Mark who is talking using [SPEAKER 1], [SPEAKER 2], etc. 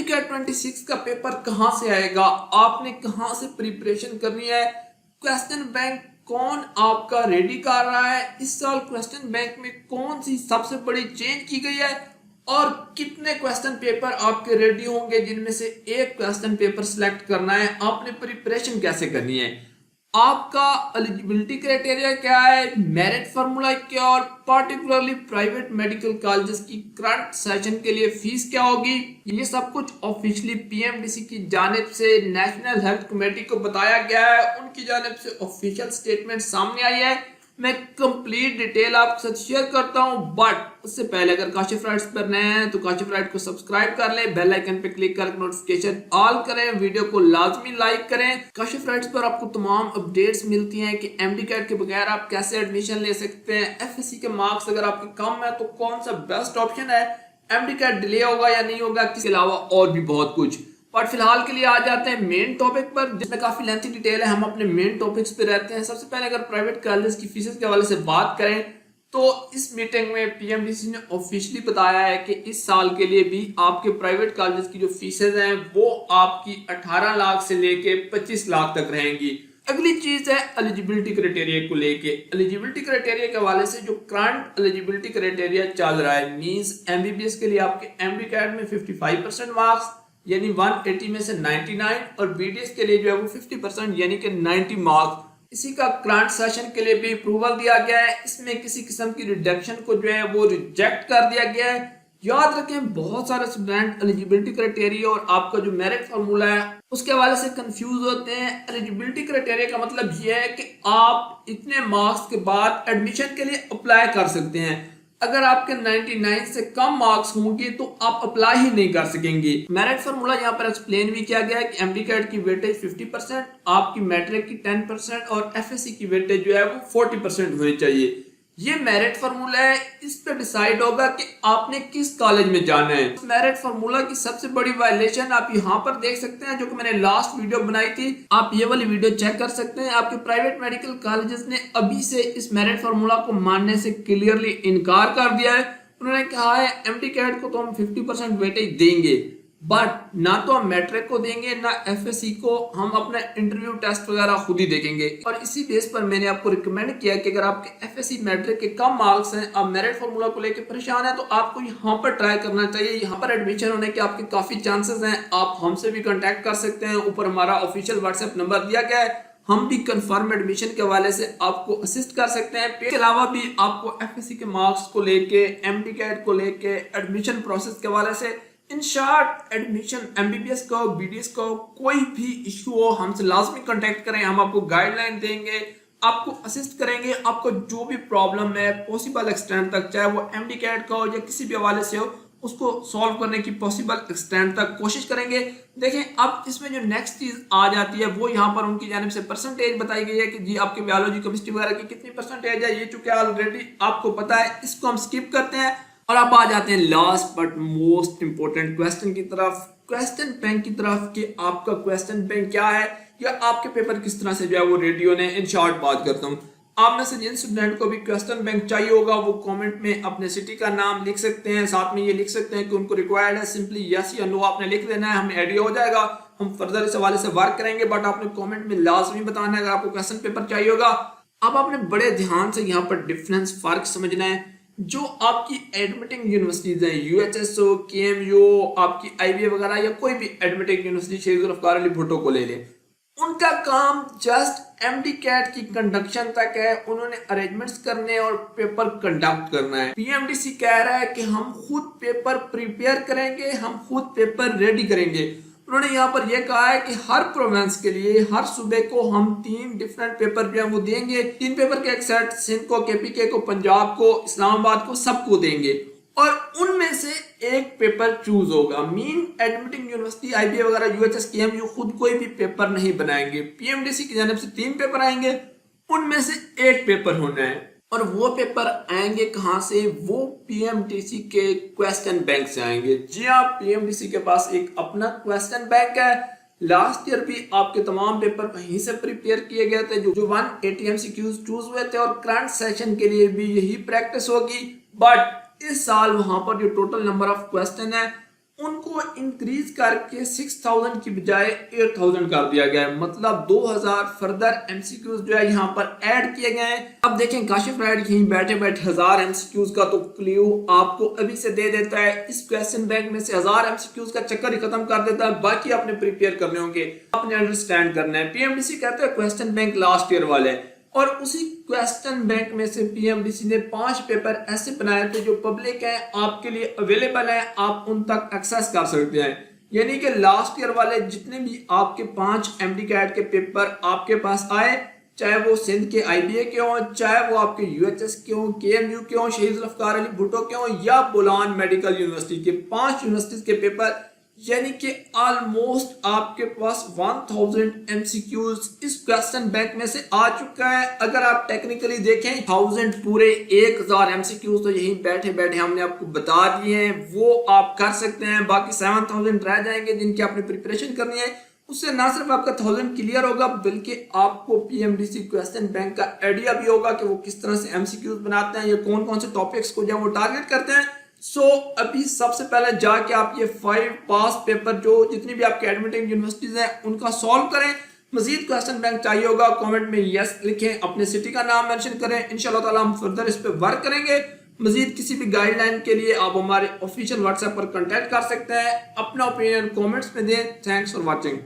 [SPEAKER 1] MDCAT 26 का paper कहां से आएगा, आपने कहां से प्रिपरेशन करनी है, क्वेश्चन बैंक कौन आपका रेडी कर रहा है, इस साल क्वेश्चन बैंक में कौन सी सबसे बड़ी चेंज की गई है और कितने क्वेश्चन पेपर आपके रेडी होंगे जिनमें से एक क्वेश्चन पेपर सिलेक्ट करना है, आपने प्रिपरेशन कैसे करनी है, आपका एलिजिबिलिटी क्राइटेरिया क्या है, मेरिट फार्मूला क्या और पार्टिकुलरली प्राइवेट मेडिकल कॉलेजेस की करंट सेशन के लिए फीस क्या होगी, ये सब कुछ ऑफिशियली पीएमडीसी की जानिब से नेशनल हेल्थ कमेटी को बताया गया है। उनकी जानिब से ऑफिशियल स्टेटमेंट सामने आई है। मैं कंप्लीट डिटेल आपके साथ शेयर करता हूं, बट उससे पहले अगर काशिफ राइट्स पर नए हैं तो काशिफ राइट को सब्सक्राइब कर लें, बेल आइकन पे क्लिक करके नोटिफिकेशन ऑल करें, वीडियो को लाजमी लाइक करें। काशिफ राइट्स पर आपको तमाम अपडेट्स मिलती हैं कि MDCAT के बगैर आप कैसे एडमिशन ले सकते हैं, FSC के मार्क्स अगर आपके कम है तो कौन सा बेस्ट ऑप्शन है, MDCAT डिले होगा या नहीं होगा, इसके अलावा और भी बहुत कुछ। पर फिलहाल के लिए आ जाते हैं मेन टॉपिक पर, जिसमें काफी लेंथी डिटेल है। हम अपने मेन टॉपिक्स पे रहते हैं। सबसे पहले अगर प्राइवेट कॉलेज की फीसेस के हवाले से बात करें तो इस मीटिंग में पीएमडीसी ने ऑफिशियली बताया है कि इस साल के लिए भी आपके प्राइवेट कॉलेज की जो फीसेस हैं वो आपकी 18 लाख से लेके 25 लाख तक रहेंगी। अगली चीज है एलिजिबिलिटी क्राइटेरिया को लेके। एलिजिबिलिटी क्राइटेरिया के हवाले से जो करंट एलिजिबिलिटी क्राइटेरिया चल रहा है, मींस एमबीबीएस के लिए आपके MDCAT में 55% मार्क्स यानी 180 में से 99 और बीडीएस के लिए जो है वो 50% यानी कि 90 मार्क्स। इसी का करंट सेशन के लिए भी अप्रूवल दिया गया है। इसमें किसी किस्म की रिडक्शन को जो है वो रिजेक्ट कर दिया गया है। याद रखें, बहुत सारे स्टूडेंट एलिजिबिलिटी क्राइटेरिया और आपका जो मेरिट फार्मूला है उसके हवाले से कंफ्यूज होते हैं। एलिजिबिलिटी क्राइटेरिया का मतलब यह है कि आप इतने मार्क्स के बाद एडमिशन के लिए अप्लाई कर सकते हैं। अगर आपके 99 से कम मार्क्स होंगे तो आप अप्लाई ही नहीं कर सकेंगे। मेरिट फार्मूला यहाँ पर एक्सप्लेन भी किया गया है कि MDCAT की वेटेज 50%, आपकी मैट्रिक की 10% और FSC की वेटेज जो है वो 40% होनी चाहिए। ये मेरिट फार्मूला है, इस पे डिसाइड होगा कि आपने किस कॉलेज में जाना है। मेरिट फार्मूला की सबसे बड़ी वायलेशन आप यहाँ पर देख सकते हैं, जो कि मैंने लास्ट वीडियो बनाई थी, आप ये वाली वीडियो चेक कर सकते हैं। आपके प्राइवेट मेडिकल कॉलेजेस ने अभी से इस मेरिट फार्मूला को मानने से क्लियरली इनकार कर दिया है। उन्होंने कहा है MDCAT को तो हम 50% वेटेज देंगे, बट ना तो हम मैट्रिक को देंगे ना FSC को, हम अपना इंटरव्यू टेस्ट वगैरह खुद ही देखेंगे। और इसी बेस पर मैंने आपको रिकमेंड किया कि अगर आपके FSC मैट्रिक के कम मार्क्स हैं, आप मेरिट फार्मूला को लेकर परेशान हैं, तो आपको यहाँ पर ट्राई करना चाहिए। यहाँ पर एडमिशन होने के आपके काफी चांसेस हैं। आप हमसे भी कांटेक्ट कर सकते हैं, ऊपर हमारा ऑफिशियल WhatsApp नंबर दिया गया है। हम भी कंफर्म एडमिशन के हवाले से आपको असिस्ट कर सकते हैं। इसके अलावा भी आपको FSC के मार्क्स को लेके, MDCAT को लेके, एडमिशन प्रोसेस के हवाले से, इन शॉर्ट एडमिशन MBBS को, BDS को, कोई भी इशू हो हमसे लाजमी कांटेक्ट करें। हम आपको गाइडलाइन देंगे, आपको असिस्ट करेंगे। आपको जो भी प्रॉब्लम है पॉसिबल एक्सटेंट तक, चाहे वो MDCAT का हो या किसी भी हवाले से हो, उसको सॉल्व करने की पॉसिबल एक्सटेंट तक कोशिश करेंगे। देखें, अब इसमें जो नेक्स्ट चीज आ जाती है वो यहाँ पर उनकी जानिब से परसेंटेज बताई गई है कि जी आपके बायोलॉजी, केमिस्ट्री वगैरह की कितनी परसेंटेज है। ये चूंकि ऑलरेडी आपको पता है, इसको हम स्किप करते हैं और अब आ जाते हैं last but most important question की तरफ, क्वेश्चन बैंक की तरफ, कि आपका क्वेश्चन बैंक क्या है या आपके पेपर किस तरह से जो है वो रेडी होने। इन शॉर्ट बात करता हूँ, आप में से जिन स्टूडेंट को भी क्वेश्चन बैंक चाहिए होगा वो कमेंट में अपने सिटी का नाम लिख सकते हैं, साथ में ये लिख सकते हैं कि उनको रिक्वायर्ड है। सिंपली यस या नो आपने लिख देना है, हमें आइडिया हो जाएगा, हम फर्दर इस हवाले से वर्क करेंगे। बट आपने कमेंट में लाजमी बताना है अगर आपको क्वेश्चन पेपर चाहिए होगा। अब आपने बड़े ध्यान से यहाँ पर डिफरेंस फर्क समझना है। जो आपकी एडमिटिंग यूनिवर्सिटीज हैं, UHSO, KMU, आपकी IBA वगैरह, या कोई भी एडमिटिंग यूनिवर्सिटी, शेख जुल्फ़िकार अली भुट्टो को ले लें, उनका काम जस्ट MDCAT की कंडक्शन तक है। उन्होंने अरेंजमेंट्स करने और पेपर कंडक्ट करना है। PMDC कह रहा है कि हम खुद पेपर प्रिपेयर करेंगे, हम खुद पेपर रेडी करेंगे। उन्होंने यहाँ पर यह कहा है कि हर प्रोविंस के लिए, हर सूबे को हम 3 डिफरेंट पेपर जो है वो देंगे। 3 पेपर के एक सेट सिंध को, KPK को, पंजाब को, इस्लामाबाद को, सबको देंगे और उनमें से एक पेपर चूज होगा। मीन एडमिटिंग यूनिवर्सिटी, IBA वगैरह, UHS, KMU खुद कोई भी पेपर नहीं बनाएंगे। PMDC की जानिब से 3 पेपर आएंगे, उनमें से एक पेपर होना है। और वो पेपर आएंगे कहां से? वो PMDC के क्वेश्चन बैंक से आएंगे। जी हाँ, PMDC के पास एक अपना क्वेश्चन बैंक है। लास्ट ईयर भी आपके तमाम पेपर वहीं से प्रिपेयर किए गए थे, जो 180 MCQs चूज हुए थे, और करंट सेशन के लिए भी यही प्रैक्टिस होगी। बट इस साल वहां पर जो टोटल नंबर ऑफ क्वेश्चन है उनको इंक्रीज करके 6000 की बजाय 8000 कर दिया गया है। मतलब 2000 फर्दर एमसीक्यूज जो है यहाँ पर ऐड किए गए हैं। अब देखें काशिफ राइड यहीं बैठे बैठे 1000 एमसीक्यूज का तो क्लू आपको अभी से दे देता है। इस क्वेश्चन बैंक में से 1000 एमसीक्यूज का चक्कर ही खत्म कर देता है। बाकी आपने प्रिपेयर करने होंगे, आपने अंडरस्टैंड करना है। पीएमडीसी कहते हैं क्वेश्चन बैंक लास्ट ईयर वाले, और उसी क्वेश्चन बैंक में से पीएमडीसी ने 5 पेपर ऐसे बनाए थे जो पब्लिक है, आपके लिए अवेलेबल है, आप उन तक एक्सेस कर सकते हैं। यानी कि लास्ट ईयर वाले जितने भी आपके 5 एमडी कैट के पेपर आपके पास आए, चाहे वो सिंध के आईबीए के हों, चाहे वो आपके यूएचएस के हों, केएमयू के हों, शहीद जुल्फकार अली भुट्टो के हों, या बोलान मेडिकल यूनिवर्सिटी के, 5 यूनिवर्सिटीज के पेपर, यानी कि ऑलमोस्ट आपके पास 1000 एमसीक्यूज इस क्वेश्चन बैंक में से आ चुका है। अगर आप टेक्निकली देखें 1000 पूरे 1000 एमसीक्यूज तो यहीं बैठे बैठे हमने आपको बता दिए हैं, वो आप कर सकते हैं। बाकी 7000 रह जाएंगे जिनकी आपने प्रिपरेशन करनी है। उससे ना सिर्फ आपका 1000 क्लियर होगा बल्कि आपको पीएमडीसी क्वेश्चन बैंक का आइडिया भी होगा कि वो किस तरह से एमसीक्यूज बनाते हैं, या कौन कौन से टॉपिक्स को जब वो टारगेट करते हैं। अभी सबसे पहले जाके आप ये 5 पास पेपर जो जितनी भी आपके एडमिटेड यूनिवर्सिटीज हैं उनका सॉल्व करें। मजीद क्वेश्चन बैंक चाहिए होगा कमेंट में यस लिखें, अपने सिटी का नाम मेंशन करें। इंशाल्लाह ताला हम फर्दर इस पे वर्क करेंगे। मजीद किसी भी गाइडलाइन के लिए आप हमारे ऑफिशियल व्हाट्सएप पर कांटेक्ट कर सकते हैं। अपना ओपिनियन कमेंट्स में दें। Thanks for watching.